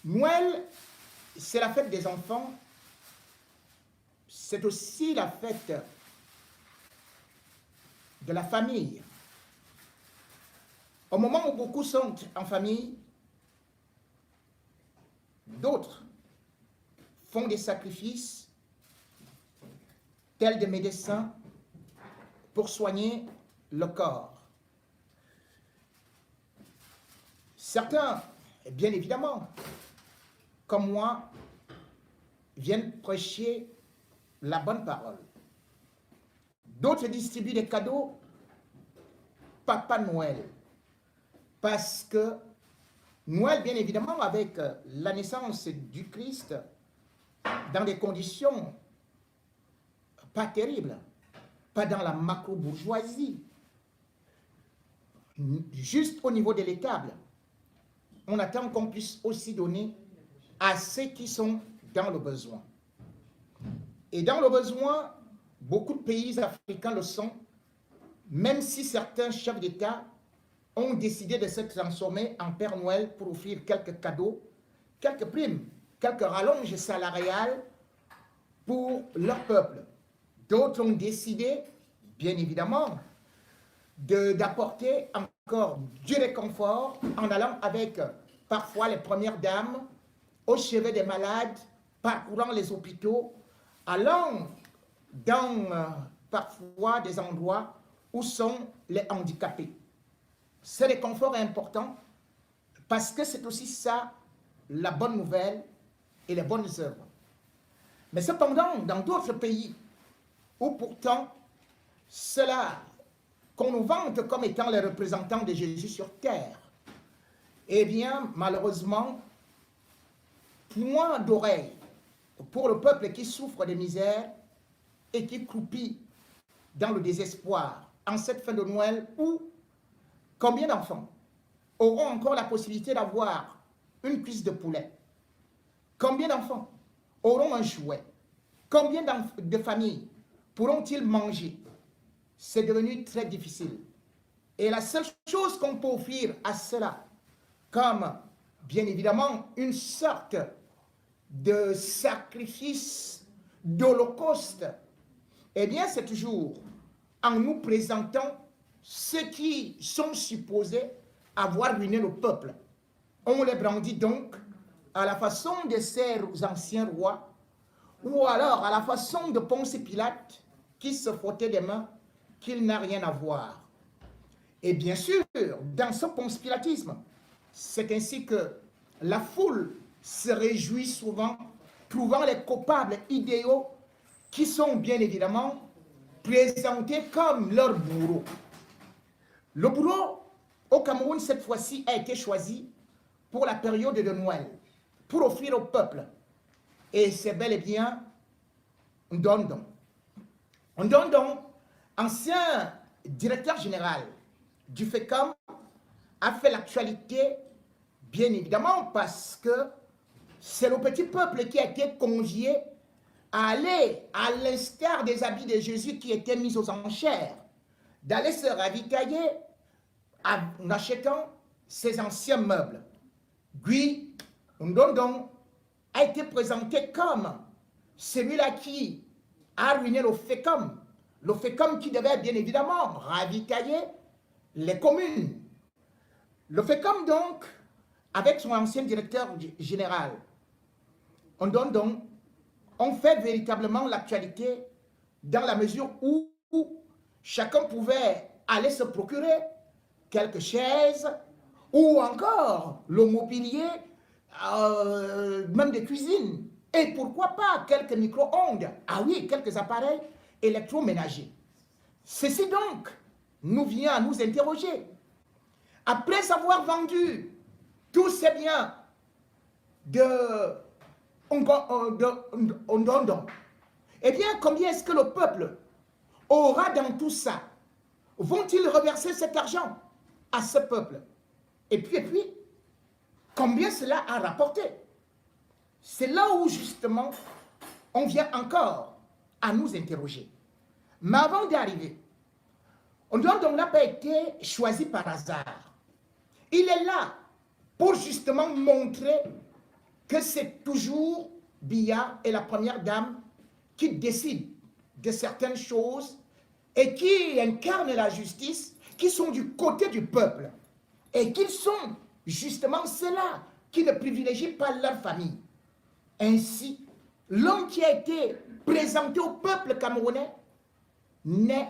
Noël, c'est la fête des enfants, c'est aussi la fête de la famille. Au moment où beaucoup sont en famille, d'autres font des sacrifices tels des médecins pour soigner le corps. Certains, bien évidemment, comme moi, viennent prêcher la bonne parole. D'autres distribuent des cadeaux Papa Noël. Parce que Noël, bien évidemment, avec la naissance du Christ, dans des conditions pas terribles, pas dans la macro-bourgeoisie, juste au niveau de l'étable, on attend qu'on puisse aussi donner à ceux qui sont dans le besoin. Et dans le besoin, beaucoup de pays africains le sont, même si certains chefs d'État ont décidé de se transformer en Père Noël pour offrir quelques cadeaux, quelques primes, quelques rallonges salariales pour leur peuple. D'autres ont décidé, bien évidemment, d'apporter encore du réconfort en allant avec parfois les premières dames au chevet des malades, parcourant les hôpitaux, allant dans parfois des endroits où sont les handicapés. Ce réconfort est important parce que c'est aussi ça la bonne nouvelle et les bonnes œuvres. Mais cependant, dans d'autres pays où pourtant cela qu'on nous vante comme étant les représentants de Jésus sur terre, eh bien, malheureusement, point d'oreille pour le peuple qui souffre de misère et qui croupit dans le désespoir en cette fin de Noël où combien d'enfants auront encore la possibilité d'avoir une cuisse de poulet? Combien d'enfants auront un jouet? Combien de familles pourront-ils manger? C'est devenu très difficile. Et la seule chose qu'on peut offrir à cela, comme bien évidemment une sorte de sacrifice, d'holocauste, eh bien c'est toujours en nous présentant ceux qui sont supposés avoir ruiné le peuple. On les brandit donc à la façon de ces anciens rois, ou alors à la façon de Ponce Pilate, qui se frottait les mains, qu'il n'a rien à voir. Et bien sûr, dans ce Ponce Pilatisme, c'est ainsi que la foule se réjouit souvent, trouvant les coupables idéaux qui sont bien évidemment présentés comme leurs bourreaux. Le bourreau, au Cameroun, cette fois-ci, a été choisi pour la période de Noël, pour offrir au peuple. Et c'est bel et bien Ndondon. Ndondon, ancien directeur général du FECOM, a fait l'actualité, bien évidemment, parce que c'est le petit peuple qui a été convié à aller, à l'instar des habits de Jésus qui étaient mis aux enchères, d'aller se ravitailler en achetant ces anciens meubles. Guy Ndondon a été présenté comme celui-là qui a ruiné le FECOM qui devait bien évidemment ravitailler les communes. Le FECOM donc, avec son ancien directeur général, Ndondon, on fait véritablement l'actualité dans la mesure où chacun pouvait aller se procurer quelques chaises ou encore le mobilier, même des cuisines. Et pourquoi pas quelques micro-ondes? Ah oui, quelques appareils électroménagers. Ceci donc nous vient à nous interroger. Après avoir vendu tous ces biens de Ndondon, eh bien, combien est-ce que le peuple aura dans tout ça? Vont-ils reverser cet argent à ce peuple? Et puis, combien cela a rapporté? C'est là où, justement, on vient encore à nous interroger. Mais avant d'arriver, Ndondon n'a pas été choisi par hasard. Il est là pour justement montrer que c'est toujours Biya et la première dame qui décident de certaines choses et qui incarnent la justice, qui sont du côté du peuple et qu'ils sont justement ceux-là qui ne privilégient pas leur famille. Ainsi, l'homme qui a été présenté au peuple camerounais n'est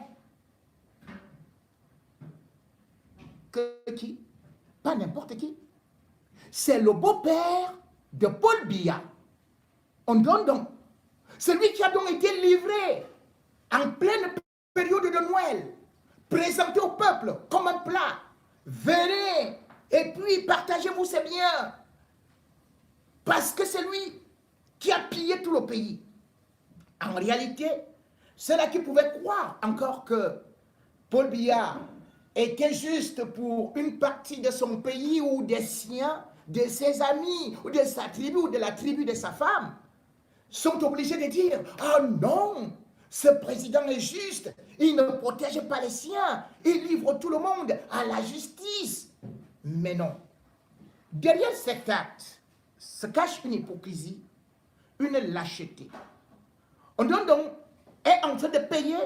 que qui? Pas n'importe qui. C'est le beau-père de Paul Biya. On donne donc. Celui qui a donc été livré en pleine période de Noël, présenté au peuple comme un plat. Venez et puis partagez-vous ces biens. Parce que c'est lui qui a pillé tout le pays. En réalité, c'est là qui pouvait croire encore que Paul Biya était juste pour une partie de son pays ou des siens, de ses amis, ou de sa tribu, ou de la tribu de sa femme, sont obligés de dire « Ah non, ce président est juste, il ne protège pas les siens, il livre tout le monde à la justice. » Mais non. Derrière cet acte se cache une hypocrisie, une lâcheté. On donc est en train de payer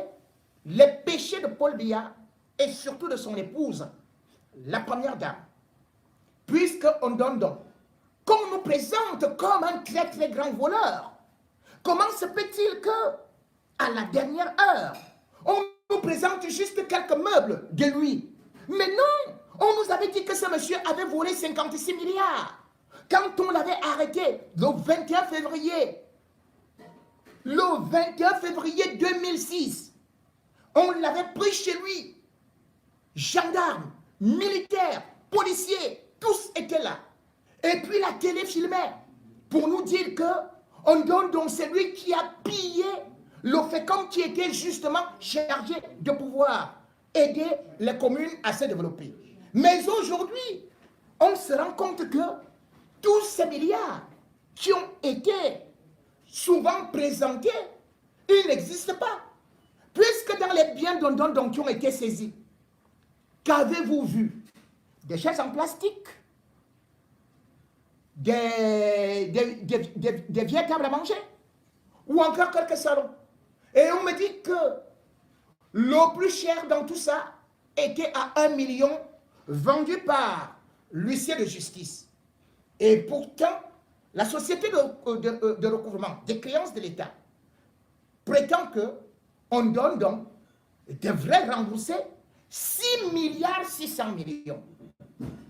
les péchés de Paul Biya et surtout de son épouse, la première dame. Puisqu'on donne donc, qu'on nous présente comme un très très grand voleur, comment se peut-il que, à la dernière heure, on nous présente juste quelques meubles de lui? Mais non, on nous avait dit que ce monsieur avait volé 56 milliards. Quand on l'avait arrêté le 21 février, 2006, on l'avait pris chez lui. Gendarmes, militaires, policiers, tous étaient là. Et puis la télé filmait pour nous dire que on donne donc celui qui a pillé le FECOM qui était justement chargé de pouvoir aider les communes à se développer. Mais aujourd'hui, on se rend compte que tous ces milliards qui ont été souvent présentés, ils n'existent pas. Puisque dans les biens dont qui ont été saisis, qu'avez-vous vu? Des chaises en plastique, des vieilles tables à manger, ou encore quelques salons. Et on me dit que le plus cher dans tout ça était à 1 million vendu par l'huissier de justice. Et pourtant, la société de recouvrement des créances de l'État prétend que on donne donc devrait rembourser 6 milliards 600 millions.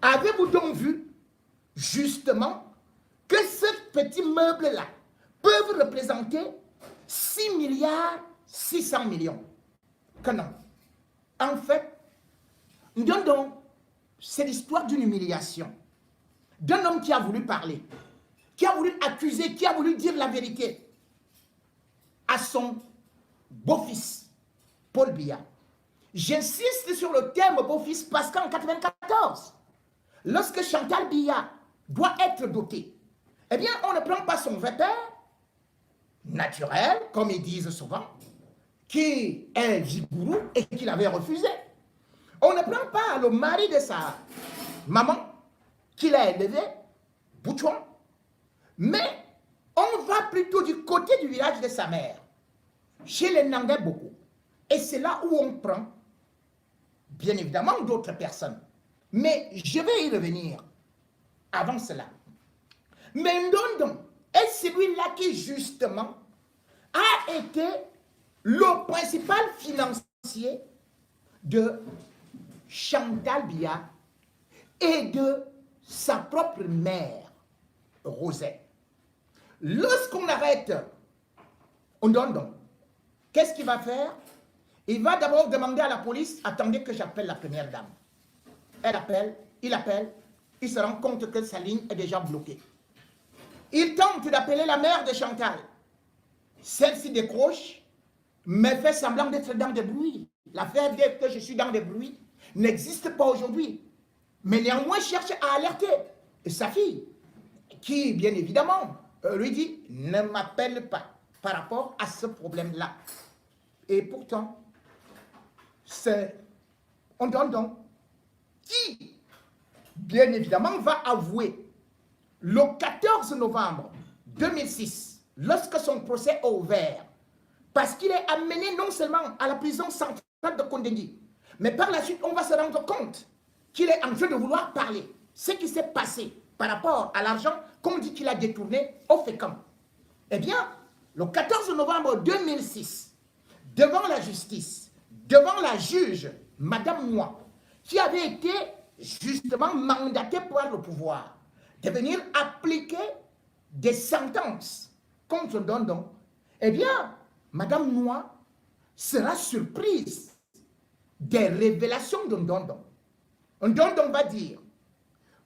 Avez-vous donc vu justement que ce petit meuble-là peut représenter 6 milliards 600 millions? Que non. En fait, donc, c'est l'histoire d'une humiliation. D'un homme qui a voulu parler, qui a voulu accuser, qui a voulu dire la vérité à son beau-fils, Paul Biya. J'insiste sur le terme beau-fils parce qu'en 1994, lorsque Chantal Biya doit être dotée, eh bien, on ne prend pas son vrai père, naturel, comme ils disent souvent, qui est Djibourou et qui l'avait refusé. On ne prend pas le mari de sa maman, qui l'a élevé, Boutchouan, mais on va plutôt du côté du village de sa mère, chez les Nangais beaucoup. Et c'est là où on prend, bien évidemment, d'autres personnes. Mais je vais y revenir avant cela. Mais Ndondo est celui-là qui, justement, a été le principal financier de Chantal Biya et de sa propre mère, Rosette. Lorsqu'on arrête Ndondo, qu'est-ce qu'il va faire? Il va d'abord demander à la police, attendez que j'appelle la première dame. Elle appelle, il se rend compte que sa ligne est déjà bloquée. Il tente d'appeler la mère de Chantal. Celle-ci décroche, mais fait semblant d'être dans des bruits. L'affaire d'être que je suis dans des bruits n'existe pas aujourd'hui. Mais néanmoins cherche à alerter sa fille, qui, bien évidemment, lui dit, ne m'appelle pas par rapport à ce problème-là. Et pourtant, on donne donc qui, bien évidemment, va avouer le 14 novembre 2006, lorsque son procès est ouvert, parce qu'il est amené non seulement à la prison centrale de Kondengui, mais par la suite, on va se rendre compte qu'il est en train de vouloir parler. Ce qui s'est passé par rapport à l'argent qu'on dit qu'il a détourné au FECAM. Eh bien, le 14 novembre 2006, devant la justice, devant la juge, Madame Moi, qui avait été justement mandatée par le pouvoir de venir appliquer des sentences contre Ndondon, eh bien, Madame Moi sera surprise des révélations de Ndondon. Ndondon va dire,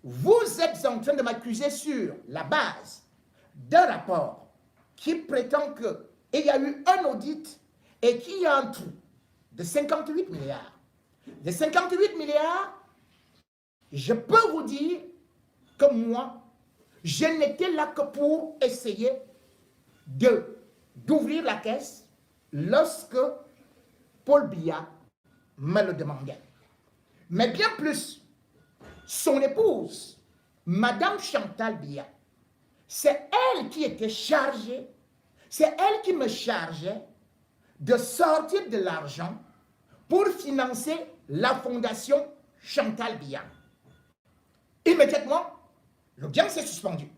vous êtes en train de m'accuser sur la base d'un rapport qui prétend qu'il y a eu un audit et qu'il y a un trou de 58 milliards. De 58 milliards, je peux vous dire que moi, je n'étais là que pour essayer d'ouvrir la caisse lorsque Paul Biya me le demandait. Mais bien plus, son épouse, Madame Chantal Biya, c'est elle qui était chargée, c'est elle qui me chargeait de sortir de l'argent pour financer la fondation Chantal Biya. Immédiatement, l'audience est suspendue.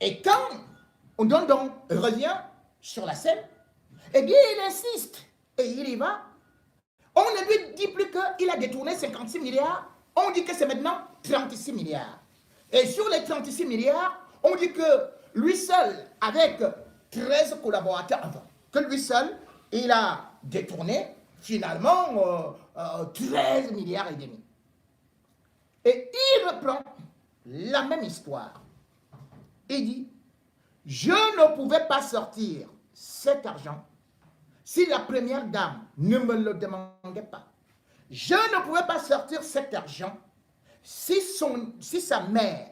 Et quand Ndondon revient sur la scène, eh bien, il insiste et il y va. On ne lui dit plus qu'il a détourné 56 milliards, on dit que c'est maintenant 36 milliards. Et sur les 36 milliards, on dit que lui seul, avec 13 collaborateurs, enfin, que lui seul, il a détourné finalement 13 milliards et demi. Et il reprend la même histoire. Il dit, je ne pouvais pas sortir cet argent si la première dame ne me le demandait pas. Je ne pouvais pas sortir cet argent si sa mère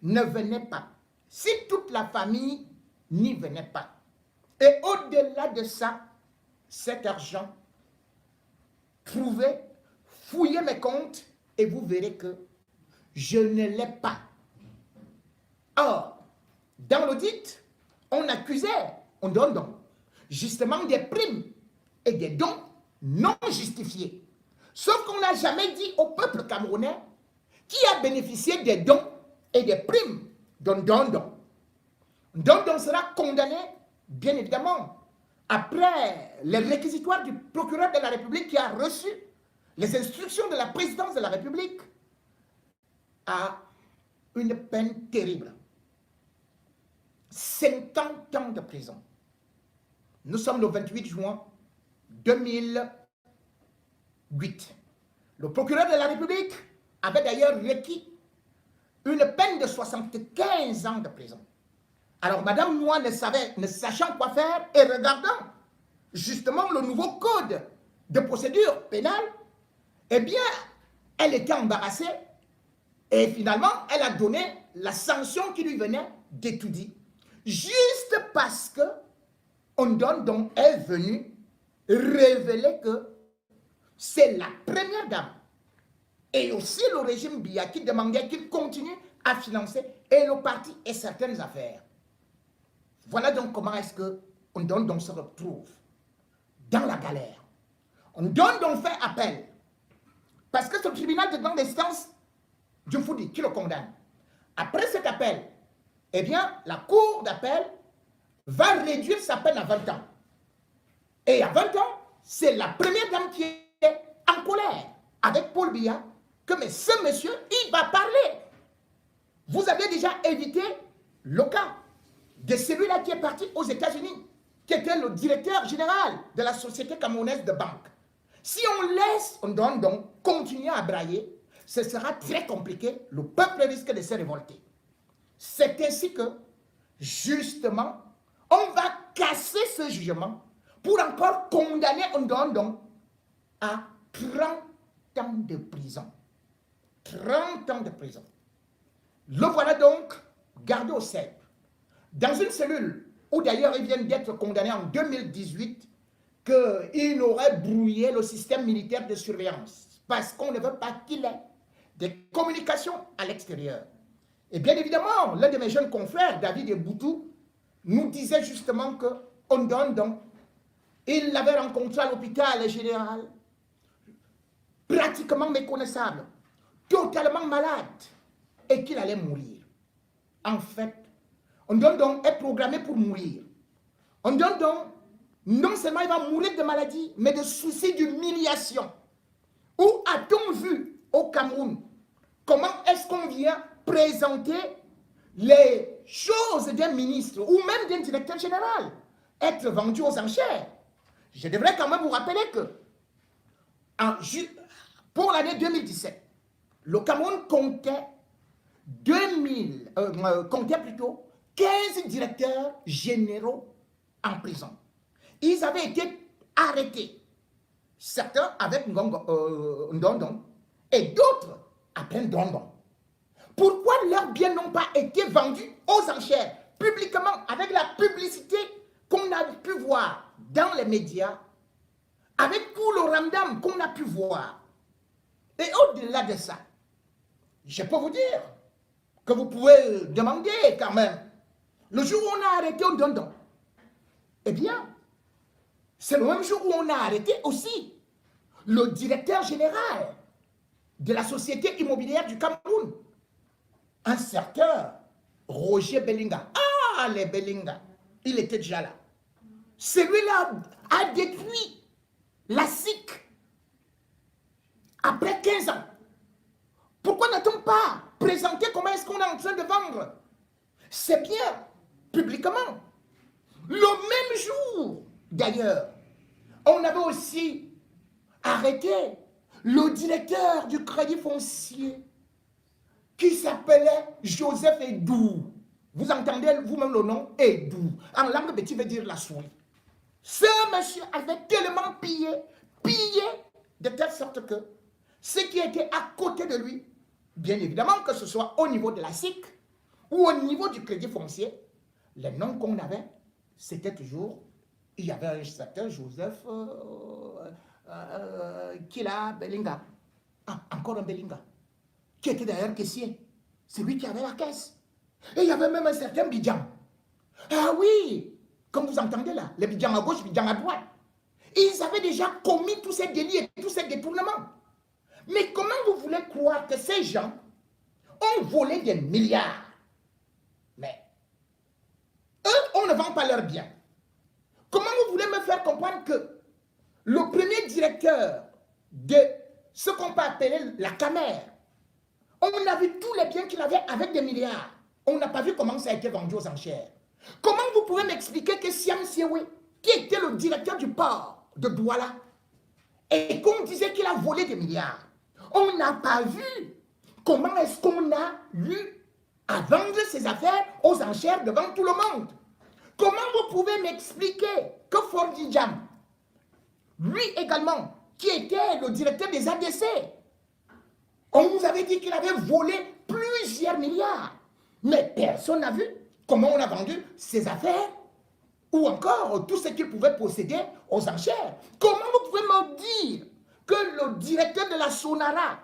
ne venait pas, si toute la famille n'y venait pas. Et au-delà de ça, cet argent, fouillez mes comptes et vous verrez que je ne l'ai pas. Or, dans l'audit, on accusait Ndondon justement des primes et des dons non justifiés. Sauf qu'on n'a jamais dit au peuple camerounais qui a bénéficié des dons et des primes de Ndondon. Ndondon sera condamné, bien évidemment, après les réquisitoires du procureur de la République qui a reçu les instructions de la présidence de la République, à une peine terrible. 50 ans de prison. Nous sommes le 28 juin 2008. Le procureur de la République avait d'ailleurs requis une peine de 75 ans de prison. Alors, Madame Moi, ne sachant quoi faire et regardant justement le nouveau code de procédure pénale, eh bien, elle était embarrassée et finalement, elle a donné la sanction qui lui venait d'étudier. Juste parce que Ndondon est venu révéler que c'est la première dame et aussi le régime Biya qui demandait qu'il continue à financer et le parti et certaines affaires. Voilà donc comment est-ce que Ndondon se retrouve dans la galère. Ndondon fait appel parce que ce tribunal de grande instance, je vous dis, qui le condamne. Après cet appel, eh bien, la cour d'appel va réduire sa peine à 20 ans. Et à 20 ans, c'est la première dame qui est en colère avec Paul Biya, que mais ce monsieur, il va parler. Vous avez déjà évité le cas de celui-là qui est parti aux États-Unis, qui était le directeur général de la Société camerounaise de banque. Si on laisse Ndondon continuer à brailler, ce sera très compliqué. Le peuple risque de se révolter. C'est ainsi que, justement, on va casser ce jugement pour encore condamner Ndondon à 30 ans de prison. 30 ans de prison. Le voilà donc gardé au cèpe, dans une cellule où d'ailleurs il vient d'être condamné en 2018 qu'il aurait brouillé le système militaire de surveillance parce qu'on ne veut pas qu'il ait des communications à l'extérieur. Et bien évidemment, l'un de mes jeunes confrères, David Eboutou, nous disait justement que Ondondon, il l'avait rencontré à l'hôpital général, pratiquement méconnaissable, totalement malade, et qu'il allait mourir. En fait, Ondondon est programmé pour mourir. Ondondon, non seulement il va mourir de maladie, mais de soucis d'humiliation. Où a-t-on vu au Cameroun comment est-ce qu'on vient présenter les choses d'un ministre ou même d'un directeur général, être vendu aux enchères? Je devrais quand même vous rappeler que pour l'année 2017, le Cameroun comptait 15 directeurs généraux en prison. Ils avaient été arrêtés, certains avec Ndondon et d'autres après Ndondon. Pourquoi leurs biens n'ont pas été vendus aux enchères publiquement avec la publicité qu'on a pu voir dans les médias, avec tout le ramdam qu'on a pu voir? Et au-delà de ça, je peux vous dire que vous pouvez demander quand même, le jour où on a arrêté Ndondon, eh bien, c'est le même jour où on a arrêté aussi le directeur général de la société immobilière du Cameroun, un certain Roger Bellinga. Ah, les Bellinga, il était déjà là. Celui-là a détruit la SIC après 15 ans. Pourquoi n'a-t-on pas présenté comment est-ce qu'on est en train de vendre? C'est bien, publiquement. Le même jour, d'ailleurs, on avait aussi arrêté le directeur du Crédit Foncier qui s'appelait Joseph Edou. Vous entendez vous-même le nom? Edou. En langue petit veut dire la souris. Ce monsieur avait tellement pillé de telle sorte que ceux qui étaient à côté de lui, bien évidemment que ce soit au niveau de la SIC ou au niveau du Crédit Foncier, les noms qu'on avait, c'était toujours, il y avait un certain Joseph Kila Bellinga. Ah, encore un Bellinga, qui était d'ailleurs caissier. C'est lui qui avait la caisse. Et il y avait même un certain Bidjam. Ah oui, comme vous entendez là, les Bidjam à gauche, Bidjam à droite. Ils avaient déjà commis tous ces délits et tous ces détournements. Mais comment vous voulez croire que ces gens ont volé des milliards? Mais eux, on ne vend pas leurs biens. Comment vous voulez me faire comprendre que le premier directeur de ce qu'on peut appeler la Camer, on a vu tous les biens qu'il avait avec des milliards. On n'a pas vu comment ça a été vendu aux enchères. Comment vous pouvez m'expliquer que Siam Siewe, qui était le directeur du port de Douala, et qu'on disait qu'il a volé des milliards, on n'a pas vu comment est-ce qu'on a eu à vendre ses affaires aux enchères devant tout le monde? Comment vous pouvez m'expliquer que Fordy Jam, lui également, qui était le directeur des ADC, on nous avait dit qu'il avait volé plusieurs milliards, mais personne n'a vu comment on a vendu ses affaires ou encore tout ce qu'il pouvait posséder aux enchères. Comment vous pouvez me dire que le directeur de la Sonara,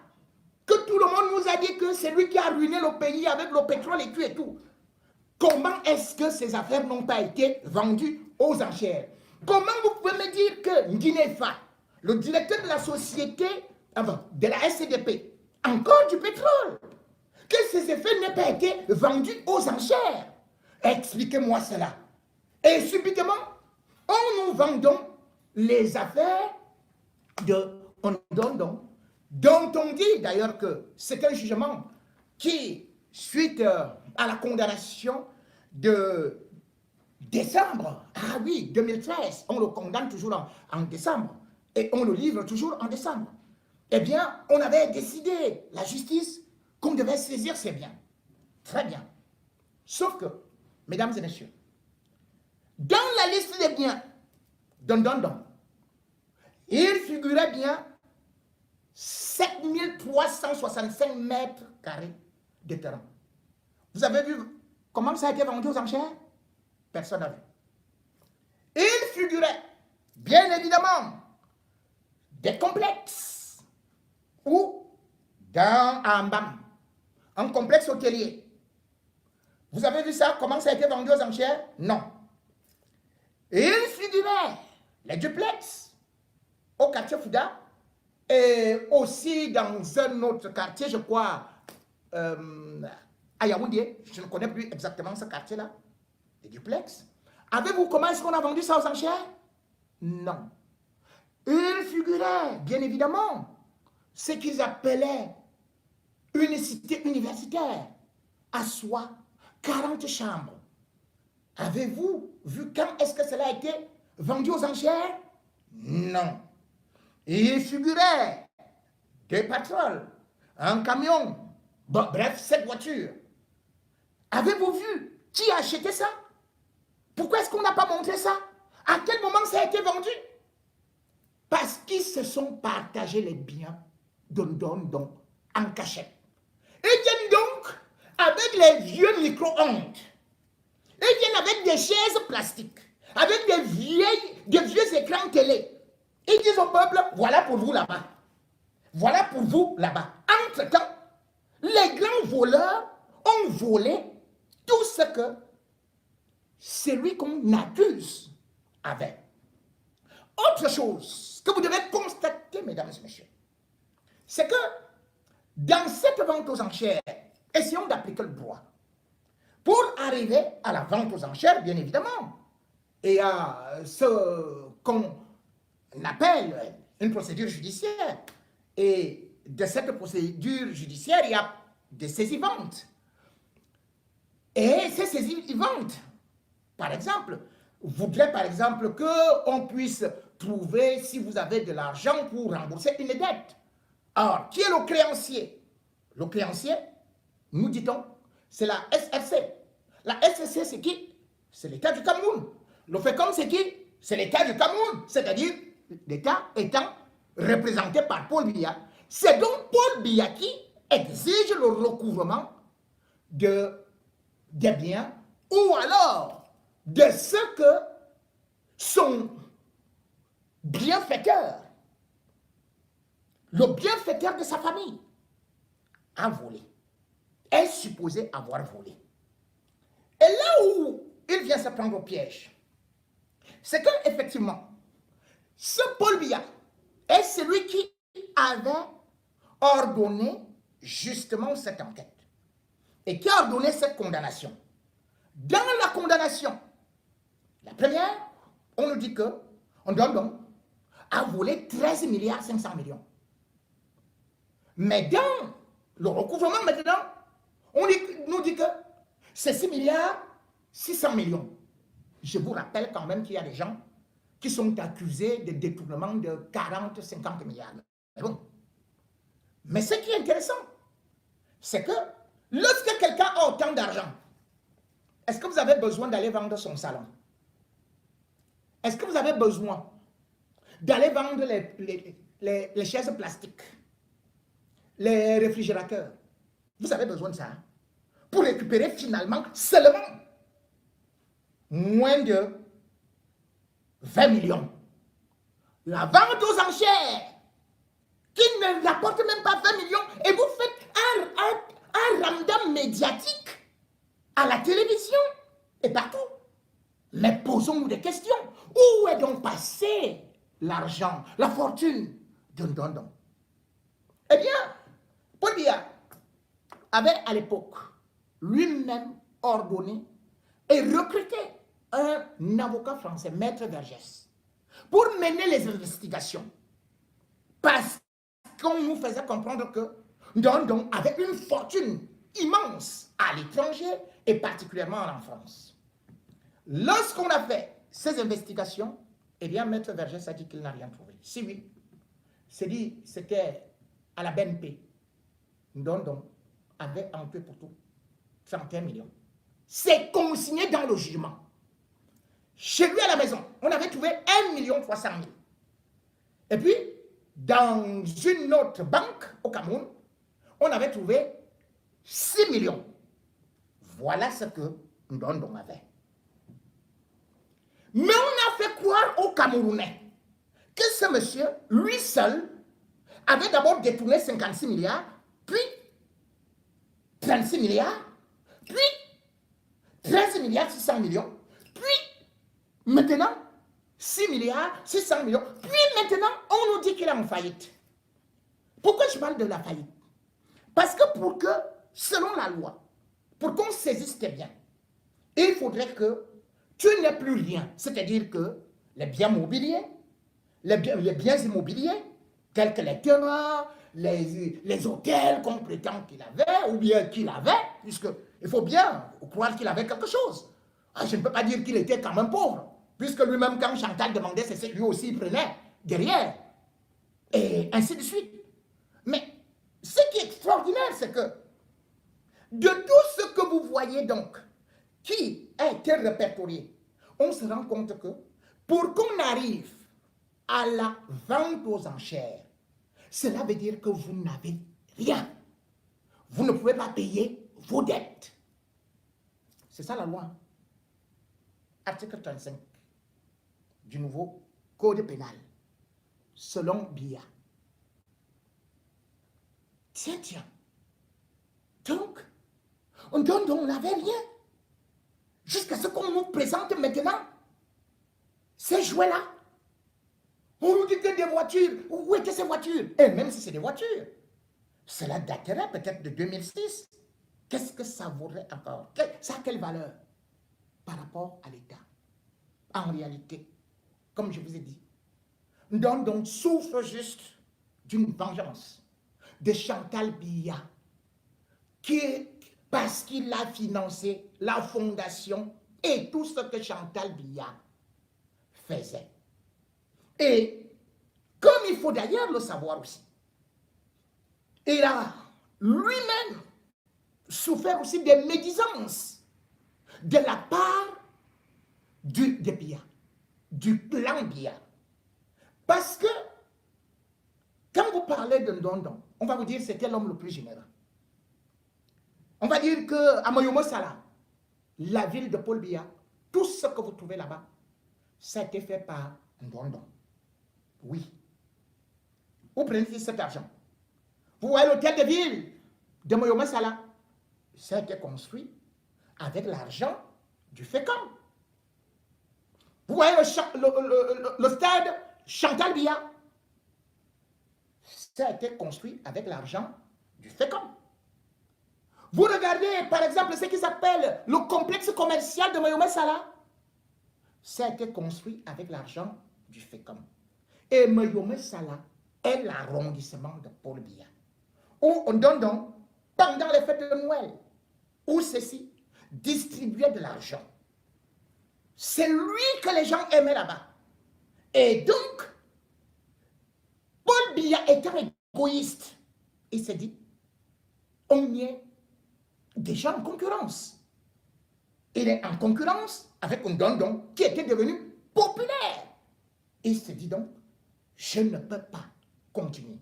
que tout le monde nous a dit que c'est lui qui a ruiné le pays avec le pétrole et tout et tout, comment est-ce que ces affaires n'ont pas été vendues aux enchères? Comment vous pouvez me dire que Nguinefa, le directeur de la société, de la SCDP, encore du pétrole, que ces effets n'aient pas été vendus aux enchères? Expliquez-moi cela. Et subitement, on nous vend donc les affaires de Ndondon, dont on dit d'ailleurs que c'est un jugement qui, suite à la condamnation de décembre, ah oui, 2013, on le condamne toujours en décembre, et on le livre toujours en décembre. Eh bien, on avait décidé, la justice, qu'on devait saisir ces biens. Très bien. Sauf que, mesdames et messieurs, dans la liste des biens d'Ndondon, il figurait bien 7365 mètres carrés de terrain. Vous avez vu comment ça a été vendu aux enchères? Personne n'a vu. Il figurait, bien évidemment, des complexes ou dans Ambam, un complexe hôtelier Vous avez vu ça? Comment ça a été vendu aux enchères? Non. Et il figurait les duplex au quartier Fouda et aussi dans un autre quartier, je crois, à Yaoundé. Je ne connais plus exactement ce quartier-là. Les duplex. Avez-vous comment est-ce qu'on a vendu ça aux enchères? Non. Il figurait, bien évidemment, ce qu'ils appelaient une cité universitaire à soi, 40 chambres. Avez-vous vu quand est-ce que cela a été vendu aux enchères? Non. Il figurait des patrouilles, un camion, bon, bref, 7 voitures. Avez-vous vu qui a acheté ça? Pourquoi est-ce qu'on n'a pas montré ça? À quel moment ça a été vendu? Parce qu'ils se sont partagés les biens en cachette. Ils viennent donc avec les vieux micro-ondes. Ils viennent avec des chaises plastiques, avec des vieux écrans télé. Ils disent au peuple, voilà pour vous là-bas. Voilà pour vous là-bas. Entre-temps, les grands voleurs ont volé tout ce que celui qu'on accuse avait. Autre chose que vous devez constater, mesdames et messieurs, c'est que dans cette vente aux enchères, essayons d'appliquer le droit. Pour arriver à la vente aux enchères, bien évidemment, et à ce qu'on appelle une procédure judiciaire. Et de cette procédure judiciaire, il y a des saisies-ventes. Et ces saisies-ventes, par exemple, voudraient par exemple qu'on puisse trouver si vous avez de l'argent pour rembourser une dette. Alors, qui est le créancier? Le créancier, nous dit-on, c'est la SFC. La SFC, c'est qui? C'est l'État du Cameroun. Le FECOM, c'est qui? C'est l'État du Cameroun. C'est-à-dire, l'État étant représenté par Paul Biya. C'est donc Paul Biya qui exige le recouvrement des biens ou alors de ce que son bienfaiteur, le bienfaiteur de sa famille, a volé, est supposé avoir volé. Et là où il vient se prendre au piège, c'est qu'effectivement, ce Paul Biya est celui qui avait ordonné justement cette enquête et qui a ordonné cette condamnation. Dans la condamnation, la première, on nous dit que Ndondon a volé 13 milliards 500 millions. Mais dans le recouvrement maintenant, on nous dit que c'est 6 milliards 600 millions. Je vous rappelle quand même qu'il y a des gens qui sont accusés de détournement de 40-50 milliards. Mais bon. Mais ce qui est intéressant, c'est que lorsque quelqu'un a autant d'argent, est-ce que vous avez besoin d'aller vendre son salon? Est-ce que vous avez besoin d'aller vendre les chaises plastiques, les réfrigérateurs? Vous avez besoin de ça pour récupérer finalement seulement moins de 20 millions. La vente aux enchères qui ne rapporte même pas 20 millions et vous faites un ramadan médiatique à la télévision et partout. Mais posons-nous des questions. Où est donc passé l'argent, la fortune de Ndondon? Eh bien, Paul Biya avait à l'époque lui-même ordonné et recruté un avocat français, Maître Vergès, pour mener les investigations. Parce qu'on nous faisait comprendre que Ndondon avait une fortune immense à l'étranger et particulièrement en France. Lorsqu'on a fait ces investigations, eh bien, Maître Vergès a dit qu'il n'a rien trouvé. Si oui, c'est dit, c'était à la BNP. Ndondon avait en tout et pour tout 31 millions. C'est consigné dans le jugement. Chez lui à la maison, on avait trouvé 1,3 million. Et puis, dans une autre banque au Cameroun, on avait trouvé 6 millions. Voilà ce que Ndondon avait. Mais on a fait croire aux Camerounais que ce monsieur, lui seul, avait d'abord détourné 56 milliards, puis 36 milliards, puis milliards 600 millions, puis maintenant 6 milliards 600 millions, puis maintenant on nous dit qu'il est en faillite. Pourquoi je parle de la faillite? Parce que pour que, selon la loi, pour qu'on saisisse tes biens, il faudrait que tu n'aies plus rien. C'est-à-dire que les biens mobiliers, les biens immobiliers, tels que les terrains, les hôtels qu'on prétend qu'il avait, ou bien qu'il avait, puisqu'il faut bien croire qu'il avait quelque chose. Ah, je ne peux pas dire qu'il était quand même pauvre, puisque lui-même, quand Chantal demandait, c'est lui aussi il prenait derrière. Et ainsi de suite. Mais ce qui est extraordinaire, c'est que de tout ce que vous voyez donc, qui a été répertorié, on se rend compte que pour qu'on arrive à la vente aux enchères, cela veut dire que vous n'avez rien. Vous ne pouvez pas payer vos dettes. C'est ça la loi. Article 35 du nouveau Code pénal, selon BIA. Tiens. Donc, on n'avait rien. Jusqu'à ce qu'on nous présente maintenant ces jouets-là. On nous dit que des voitures. Où étaient ces voitures? Et même si c'est des voitures, cela daterait peut-être de 2006. Qu'est-ce que ça vaudrait encore? Ça a quelle valeur par rapport à l'État? En réalité, comme je vous ai dit, donc souffre juste d'une vengeance de Chantal Biya, parce qu'il a financé la fondation et tout ce que Chantal Biya faisait. Et comme il faut d'ailleurs le savoir aussi, il a lui-même souffert aussi des médisances de la part de Biya, du clan Biya. Parce que quand vous parlez de Ndondon, on va vous dire c'était l'homme le plus généreux. On va dire qu'à Moyomo Sala, la ville de Paul Biya, tout ce que vous trouvez là-bas, ça a été fait par Ndondon. Oui. Vous prenez cet argent. Vous voyez l'hôtel de ville de Moyomo Sala, ça a été construit avec l'argent du FECOM. Vous voyez le stade Chantal Biya, ça a été construit avec l'argent du FECOM. Vous regardez, par exemple, ce qui s'appelle le complexe commercial de Moyomo Sala, ça a été construit avec l'argent du FECOM. Et Moyomo Sala est l'arrondissement de Paul Biya, où on donne donc, pendant les fêtes de Noël, où ceci distribuait de l'argent. C'est lui que les gens aimaient là-bas. Et donc, Paul Biya étant égoïste, il s'est dit, on y est déjà en concurrence. Il est en concurrence avec un Ndondon qui était devenu populaire. Il se dit donc, je ne peux pas continuer.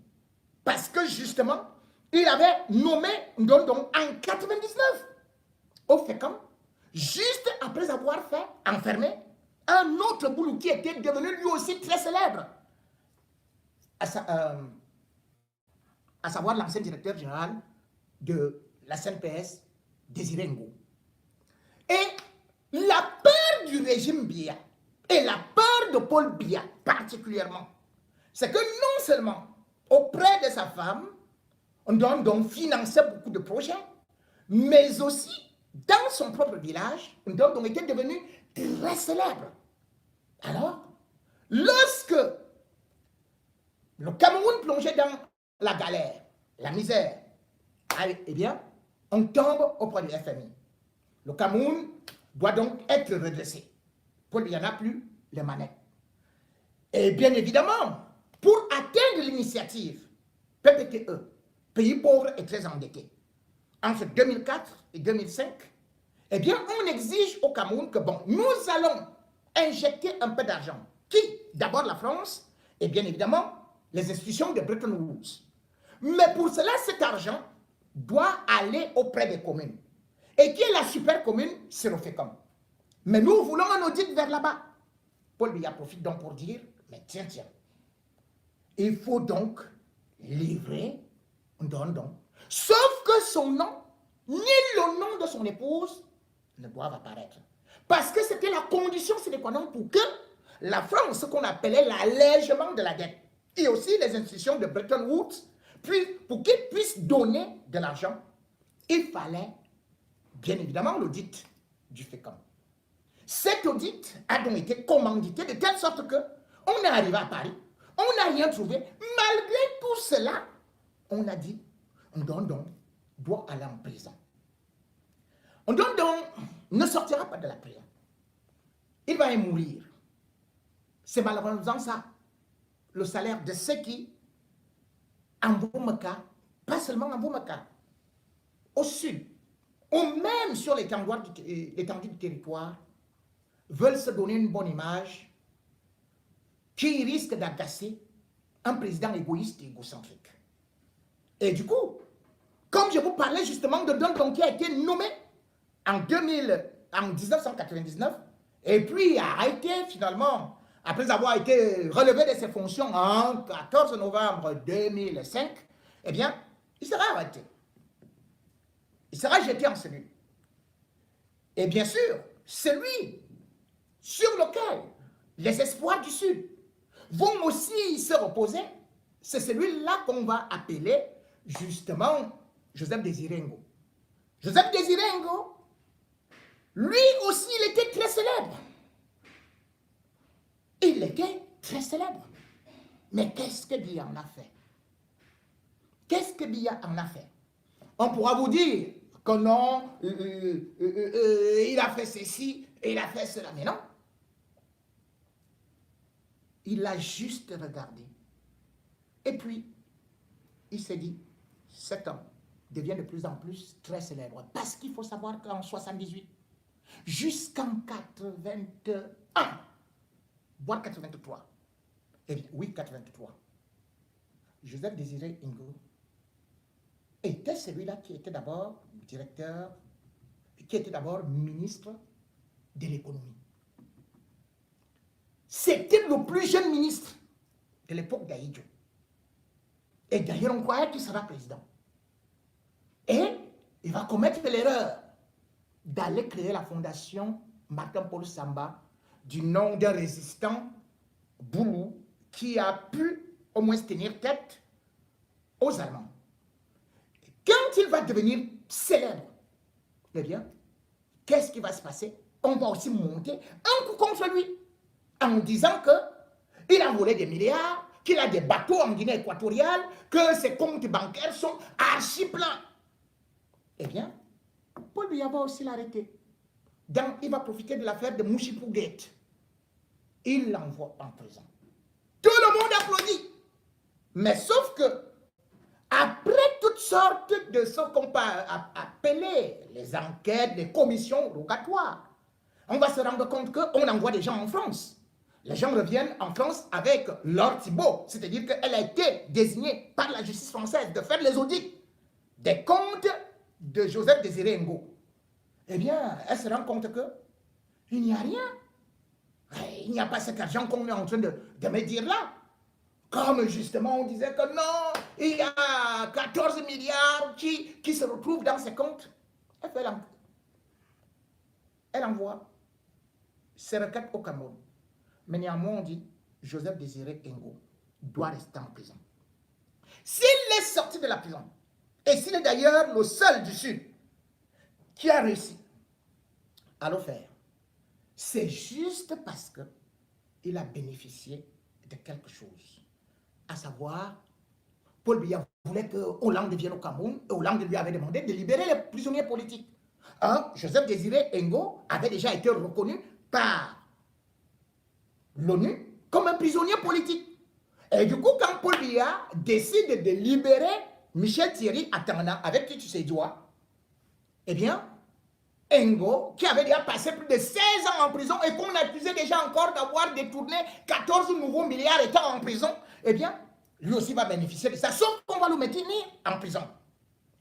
Parce que justement, il avait nommé Ndondon en 99 au FECOM, juste après avoir fait enfermer un autre boulot qui était devenu lui aussi très célèbre, à savoir l'ancien directeur général de la CNPS, Désiré Ngo. Et la peur du régime Biya, et la peur de Paul Biya particulièrement, c'est que non seulement auprès de sa femme, on donc finançait beaucoup de projets, mais aussi dans son propre village, on était devenu très célèbre. Alors, lorsque le Cameroun plongeait dans la galère, la misère, eh bien, on tombe auprès du FMI. Le Cameroun doit donc être redressé. Paul Biya n'a plus les manettes. Et bien évidemment, pour atteindre l'initiative PPTE, pays pauvre et très endetté, entre 2004 et 2005, eh bien, on exige au Cameroun que, bon, nous allons injecter un peu d'argent. Qui? D'abord la France et bien évidemment les institutions de Bretton Woods. Mais pour cela, cet argent doit aller auprès des communes. Et qui est la super commune? C'est le FECOM. Mais nous voulons un audit vers là-bas. Paul Biya profite donc pour dire, mais tiens, il faut donc livrer Ndondon. Sauf que son nom, ni le nom de son épouse, ne doivent apparaître. Parce que c'était la condition sine qua non pour que la France, ce qu'on appelait l'allègement de la dette, et aussi les institutions de Bretton Woods, puis pour qu'ils puissent donner de l'argent, il fallait bien évidemment l'audit du FECAM. Cet audit a donc été commandité de telle sorte que on est arrivé à Paris, on n'a rien trouvé. Malgré tout cela, on a dit, Ndondon doit aller en prison. Ndondon ne sortira pas de la prison. Il va y mourir. C'est malheureusement ça, le salaire de ceux qui, en Boumaka, pas seulement en Boumaka, au sud, ou même sur l'étendue du territoire, veulent se donner une bonne image qui risque d'agacer un président égoïste et égocentrique. Et du coup, comme je vous parlais justement de Ndondon qui a été nommé en 1999, et puis a été finalement, après avoir été relevé de ses fonctions en 14 novembre 2005, eh bien, il sera arrêté. Il sera jeté en cellule. Et bien sûr, celui sur lequel les espoirs du Sud vont aussi se reposer, c'est celui-là qu'on va appeler justement Joseph Désiré Ngo. Joseph Désiré Ngo, lui aussi, il était très célèbre. Il était très célèbre. Mais qu'est-ce que Biya en a fait? Qu'est-ce que Biya en a fait? On pourra vous dire que non, il a fait ceci, et il a fait cela. Mais non. Il a juste regardé. Et puis, il s'est dit, cet homme devient de plus en plus très célèbre. Parce qu'il faut savoir qu'en 78, jusqu'en 81, voire 83, eh bien, oui, 83, Joseph Désiré Ngo était celui-là qui était d'abord directeur, qui était d'abord ministre de l'économie. C'était le plus jeune ministre de l'époque d'Aïdjo. Et d'ailleurs, on croyait qu'il sera président. Et il va commettre l'erreur d'aller créer la fondation Martin-Paul Samba du nom d'un résistant Boulou qui a pu au moins tenir tête aux Allemands. Et quand il va devenir célèbre, eh bien, qu'est-ce qui va se passer? On va aussi monter un coup contre lui en disant qu'il a volé des milliards, qu'il a des bateaux en Guinée équatoriale, que ses comptes bancaires sont archi pleins. Eh bien, Paul Biya va aussi l'arrêter. Donc, il va profiter de l'affaire de Mouchipouguette. Il l'envoie en prison. Tout le monde applaudit. Mais sauf que, après toutes sortes de ce qu'on peut appeler les enquêtes, les commissions rogatoires, on va se rendre compte qu'on envoie des gens en France. Les gens reviennent en France avec Laure Thibault, c'est-à-dire qu'elle a été désignée par la justice française de faire les audits des comptes de Joseph Désiré Ngo. Eh bien, elle se rend compte qu'il n'y a rien. Il n'y a pas cet argent qu'on est en train de me dire là. Comme justement on disait que non, il y a 14 milliards qui se retrouvent dans ses comptes. Elle envoie ses requêtes au Cameroun. Mais néanmoins, on dit Joseph Désiré Ngo doit rester en prison. S'il est sorti de la prison, et s'il est d'ailleurs le seul du Sud qui a réussi à le faire, c'est juste parce qu'il a bénéficié de quelque chose. À savoir, Paul Biya voulait que Hollande vienne au Cameroun, et Hollande lui avait demandé de libérer les prisonniers politiques. Joseph Désiré Ngo avait déjà été reconnu par l'ONU comme un prisonnier politique. Et du coup, quand Paul Biya décide de libérer Michel Thierry Atanga, avec qui tu sais doigt, eh bien, Ngo, qui avait déjà passé plus de 16 ans en prison et qu'on accusait déjà encore d'avoir détourné 14 nouveaux milliards étant en prison, eh bien, lui aussi va bénéficier de ça, sauf qu'on va le maintenir en prison.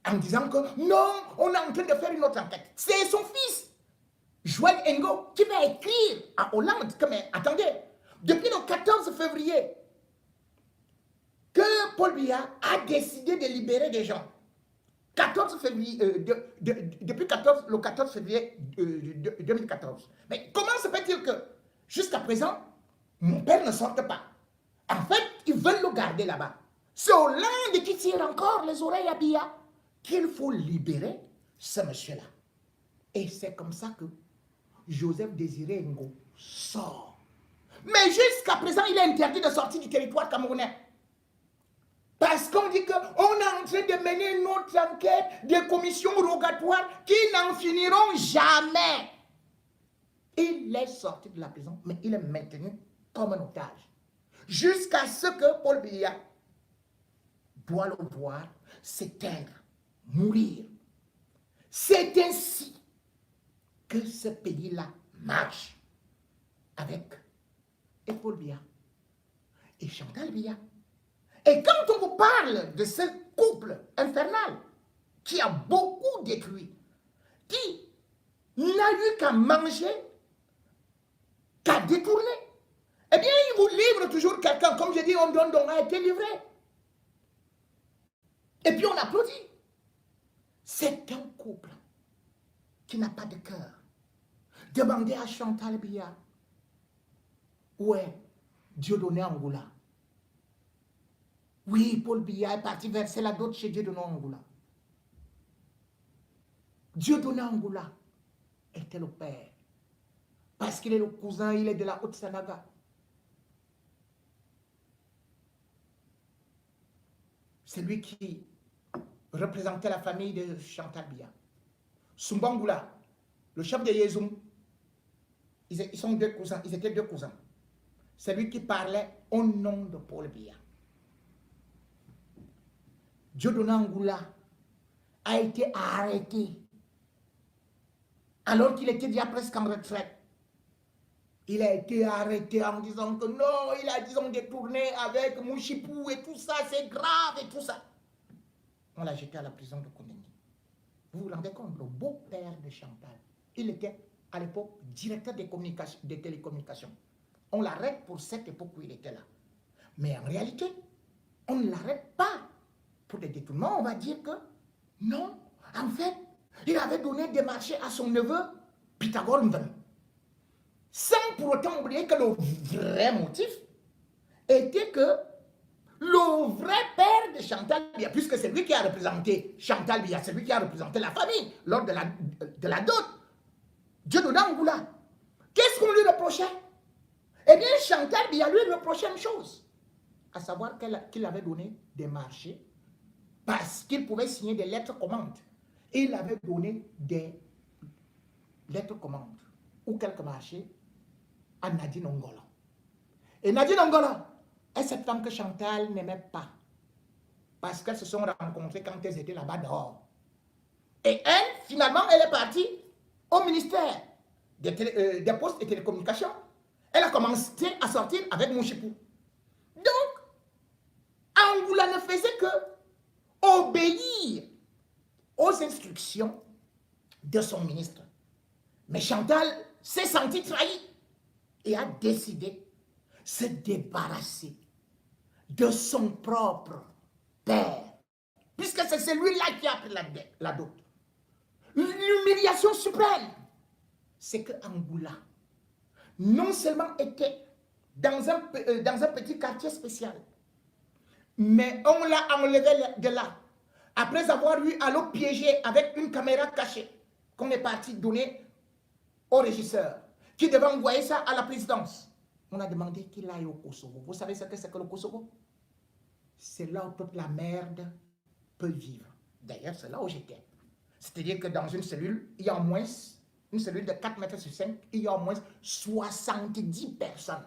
En disant que non, on est en train de faire une autre enquête. C'est son fils, Joël Ngo, qui va écrire à Hollande que, mais attendez, depuis le 14 février, que Paul Biya a décidé de libérer des gens. 14 février, depuis 14, le 14 février 2014. Mais comment se fait-il que, jusqu'à présent, mon père ne sorte pas? En fait, ils veulent le garder là-bas. C'est Hollande qui tire encore les oreilles à Biya qu'il faut libérer ce monsieur-là. Et c'est comme ça que Joseph Désiré Ngo sort. Mais jusqu'à présent, il est interdit de sortir du territoire camerounais. Parce qu'on dit qu'on est en train de mener une autre enquête, des commissions rogatoires qui n'en finiront jamais. Il est sorti de la prison, mais il est maintenu comme un otage. Jusqu'à ce que Paul Biya doit le voir s'éteindre, mourir. C'est ainsi que ce pays-là marche avec Paul Biya et Chantal Biya. Et quand on vous parle de ce couple infernal qui a beaucoup détruit, qui n'a eu qu'à manger, qu'à détourner, eh bien, il vous livre toujours quelqu'un, comme je dis, on donne, on a été livré. Et puis on applaudit. C'est un couple qui n'a pas de cœur. Demandez à Chantal Biya où est Dieudonné Angoula. Oui, Paul Biya est parti verser la dot chez Dieudonné Angoula. Dieudonné Angoula était le père. Parce qu'il est le cousin, il est de la Haute-Sanaga. C'est lui qui représentait la famille de Chantal Biya. Sumbangoula, le chef de Yezoum, ils sont deux cousins, ils étaient deux cousins. C'est lui qui parlait au nom de Paul Biya. Dieudonné Angoula a été arrêté alors qu'il était déjà presque en retraite. Il a été arrêté en disant que non, il a disons détourné avec Mouchipou et tout ça, c'est grave et tout ça. On l'a jeté à la prison de Kounéni. Vous vous rendez compte, le beau-père de Chantal, il était à l'époque directeur des télécommunications. On l'arrête pour cette époque où il était là. Mais en réalité, on ne l'arrête pas pour des détournements. On va dire que non, en fait, il avait donné des marchés à son neveu Pythagore Mven. Sans pour autant oublier que le vrai motif était que le vrai père de Chantal Biya, puisque c'est lui qui a représenté Chantal Biya, c'est lui qui a représenté la famille lors de la dot, Dieudonné Angoula. Qu'est-ce qu'on lui reprochait? Eh bien, Chantal Biya lui reprochait une chose, à savoir qu'il avait donné des marchés parce qu'il pouvait signer des lettres commandes. Et il avait donné des lettres commandes ou quelques marchés à Nadine Ongola. Et Nadine Ongola est cette femme que Chantal n'aimait pas parce qu'elles se sont rencontrées quand elles étaient là-bas dehors. Et elle, finalement, elle est partie au ministère des Postes et Télécommunications. Elle a commencé à sortir avec Mouchipou. Donc, Angoula ne faisait que obéir aux instructions de son ministre. Mais Chantal s'est sentie trahie et a décidé de se débarrasser de son propre père, puisque c'est celui-là qui a pris la dot. L'humiliation suprême, c'est que Angoula non seulement était dans un petit quartier spécial, mais on l'a enlevé de là, après avoir eu à le piéger avec une caméra cachée, qu'on est parti donner au régisseur, qui devait envoyer ça à la présidence. On a demandé qu'il aille au Kosovo. Vous savez ce que c'est que le Kosovo? C'est là où toute la merde peut vivre. D'ailleurs, c'est là où j'étais. C'est-à-dire que dans une cellule, il y a au moins, une cellule de 4 mètres sur 5, il y a au moins 70 personnes.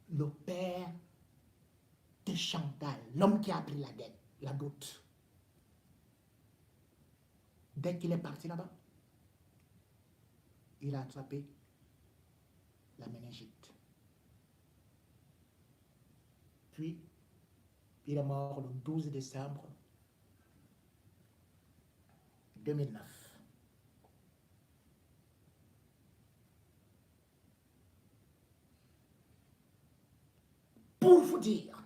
Le père de Chantal, l'homme qui a pris la dot, dès qu'il est parti là-bas, il a attrapé la méningite. Puis, il est mort le 12 décembre 2009. Pour vous dire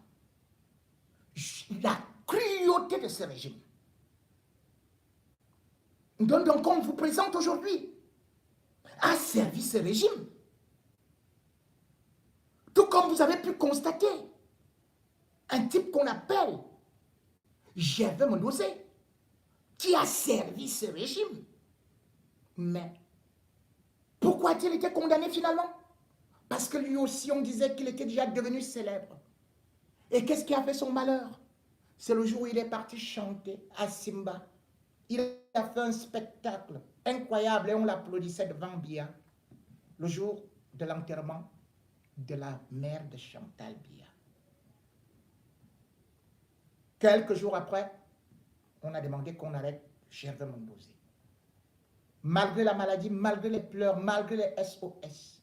la cruauté de ce régime, Donc on vous présente aujourd'hui, a servi ce régime. Tout comme vous avez pu constater, un type qu'on appelle Gervais Mondosé, qui a servi ce régime. Mais pourquoi a-t-il été condamné finalement? Parce que lui aussi, on disait qu'il était déjà devenu célèbre. Et qu'est-ce qui a fait son malheur? C'est le jour où il est parti chanter à Simba. Il a fait un spectacle incroyable et on l'applaudissait devant Biya. Le jour de l'enterrement de la mère de Chantal Biya. Quelques jours après, on a demandé qu'on arrête Gervais Mondosé. Malgré la maladie, malgré les pleurs, malgré les SOS,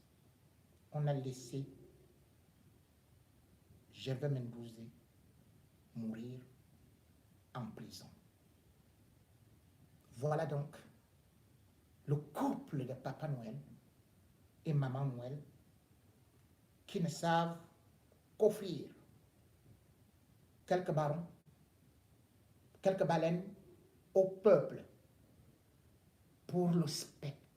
on a laissé Gervais Mondosé mourir en prison. Voilà donc le couple de Papa Noël et Maman Noël qui ne savent qu'offrir quelques barons, quelques baleines au peuple pour le spectacle